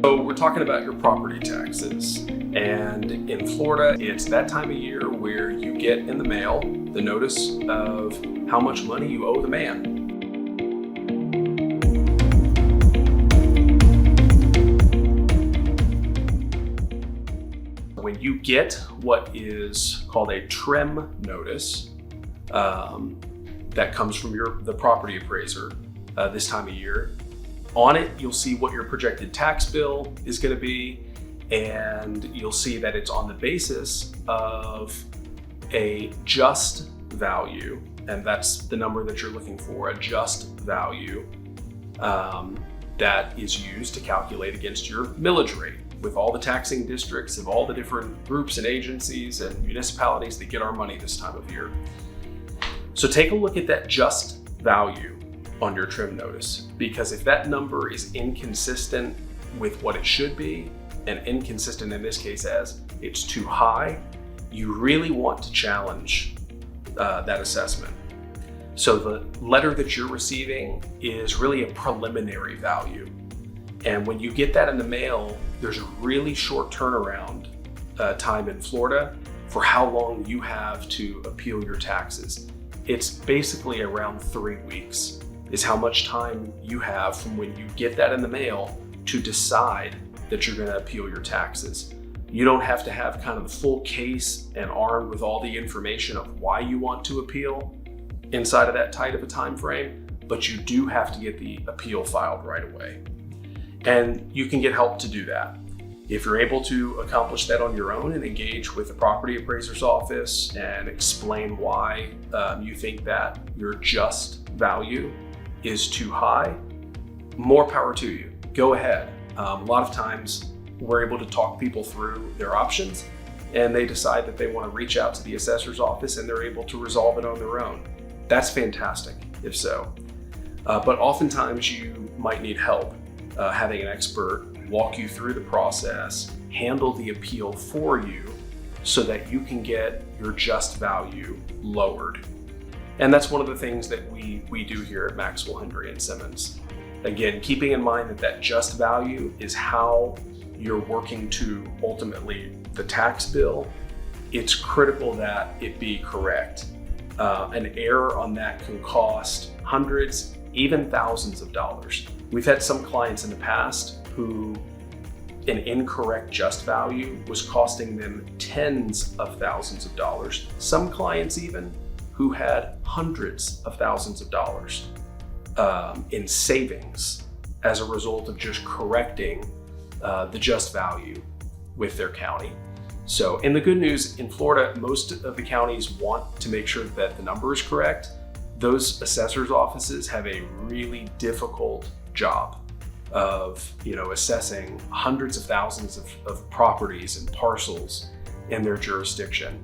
So we're talking about your property taxes, and in Florida, it's that time of year where you get in the mail the notice of how much money you owe the man. When you get what is called a trim notice, that comes from the property appraiser this time of year, on it, you'll see what your projected tax bill is going to be, and you'll see that it's on the basis of a just value, and that's the number that you're looking for, a just value that is used to calculate against your millage rate with all the taxing districts of all the different groups and agencies and municipalities that get our money this time of year. So take a look at that just value on your trim notice, because if that number is inconsistent with what it should be, and inconsistent in this case as it's too high, you really want to challenge that assessment. So the letter that you're receiving is really a preliminary value. And when you get that in the mail, there's a really short turnaround time in Florida for how long you have to appeal your taxes. It's basically around 3 weeks is how much time you have from when you get that in the mail to decide that you're going to appeal your taxes. You don't have to have kind of the full case and armed with all the information of why you want to appeal inside of that tight of a time frame, but you do have to get the appeal filed right away. And you can get help to do that. If you're able to accomplish that on your own and engage with the property appraiser's office and explain why you think that your just value is too high, more power to you. Go ahead. A lot of times we're able to talk people through their options, and they decide that they want to reach out to the assessor's office and they're able to resolve it on their own. That's fantastic, if so. But oftentimes you might need help having an expert walk you through the process, handle the appeal for you so that you can get your just value lowered. And that's one of the things that we do here at Maxwell, Hendry and Simmons. Again, keeping in mind that that just value is how you're working to ultimately the tax bill. It's critical that it be correct. An error on that can cost hundreds, even thousands of dollars. We've had some clients in the past who an incorrect just value was costing them tens of thousands of dollars. Some clients even who had hundreds of thousands of dollars in savings as a result of just correcting the just value with their county. So, and the good news in Florida, most of the counties want to make sure that the number is correct. Those assessors' offices have a really difficult job of assessing hundreds of thousands of properties and parcels in their jurisdiction.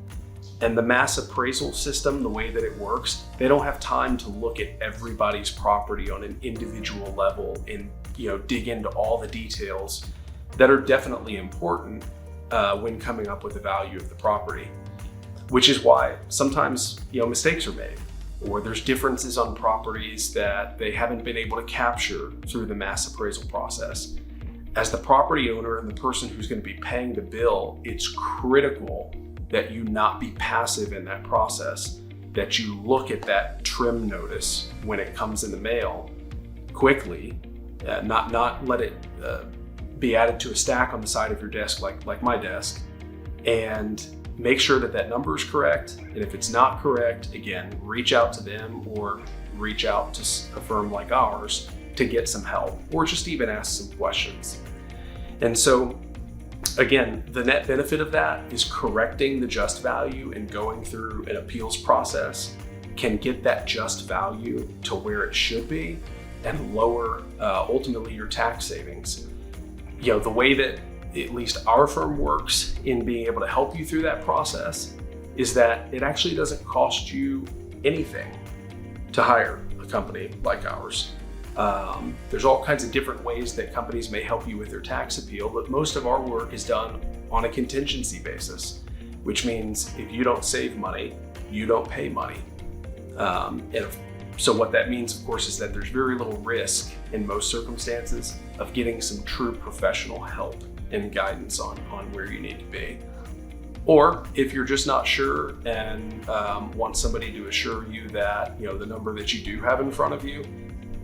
And the mass appraisal system, the way that it works, they don't have time to look at everybody's property on an individual level and dig into all the details that are definitely important when coming up with the value of the property. Which is why sometimes mistakes are made, or there's differences on properties that they haven't been able to capture through the mass appraisal process. As the property owner and the person who's going to be paying the bill, it's critical that you not be passive in that process, that you look at that trim notice when it comes in the mail quickly, not let it be added to a stack on the side of your desk like my desk, and make sure that that number is correct. And if it's not correct, again, reach out to them or reach out to a firm like ours to get some help, or just even ask some questions. And so again, the net benefit of that is correcting the just value and going through an appeals process can get that just value to where it should be and lower ultimately your tax savings. The way that at least our firm works in being able to help you through that process is that it actually doesn't cost you anything to hire a company like ours. There's all kinds of different ways that companies may help you with their tax appeal, but most of our work is done on a contingency basis, which means if you don't save money, you don't pay money. And So what that means, of course, is that there's very little risk in most circumstances of getting some true professional help and guidance on where you need to be. Or if you're just not sure and want somebody to assure you that the number that you do have in front of you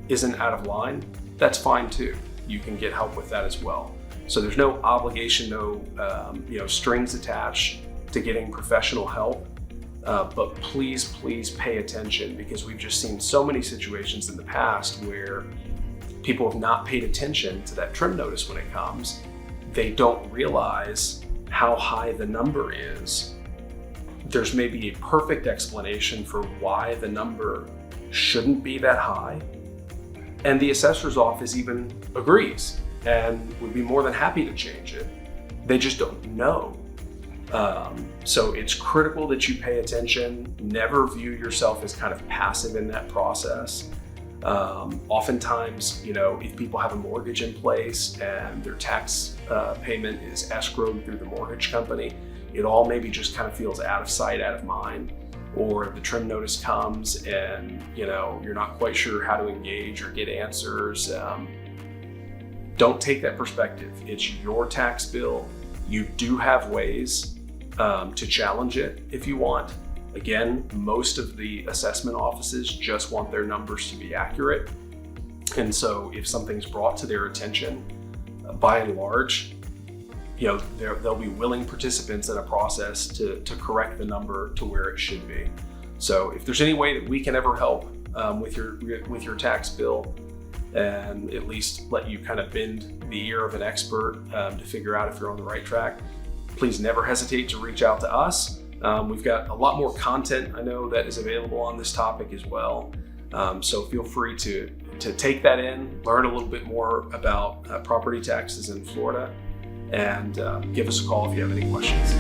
isn't out of line, that's fine too. You can get help with that as well. So there's no obligation, no strings attached to getting professional help. But please pay attention, because we've just seen so many situations in the past where people have not paid attention to that trim notice when it comes. They don't realize how high the number is. There's maybe a perfect explanation for why the number shouldn't be that high, and the assessor's office even agrees and would be more than happy to change it. They just don't know. So it's critical that you pay attention. Never view yourself as kind of passive in that process. Oftentimes, if people have a mortgage in place and their tax payment is escrowed through the mortgage company, it all maybe just kind of feels out of sight, out of mind. Or the trim notice comes and you're not quite sure how to engage or get answers. Don't take that perspective. It's your tax bill. You do have ways to challenge it if you want. Again, most of the assessment offices just want their numbers to be accurate. And so if something's brought to their attention, by and large, they'll be willing participants in a process to correct the number to where it should be. So if there's any way that we can ever help with your tax bill, and at least let you kind of bend the ear of an expert to figure out if you're on the right track, please never hesitate to reach out to us. We've got a lot more content I know that is available on this topic as well. So feel free to take that in, learn a little bit more about property taxes in Florida, and give us a call if you have any questions.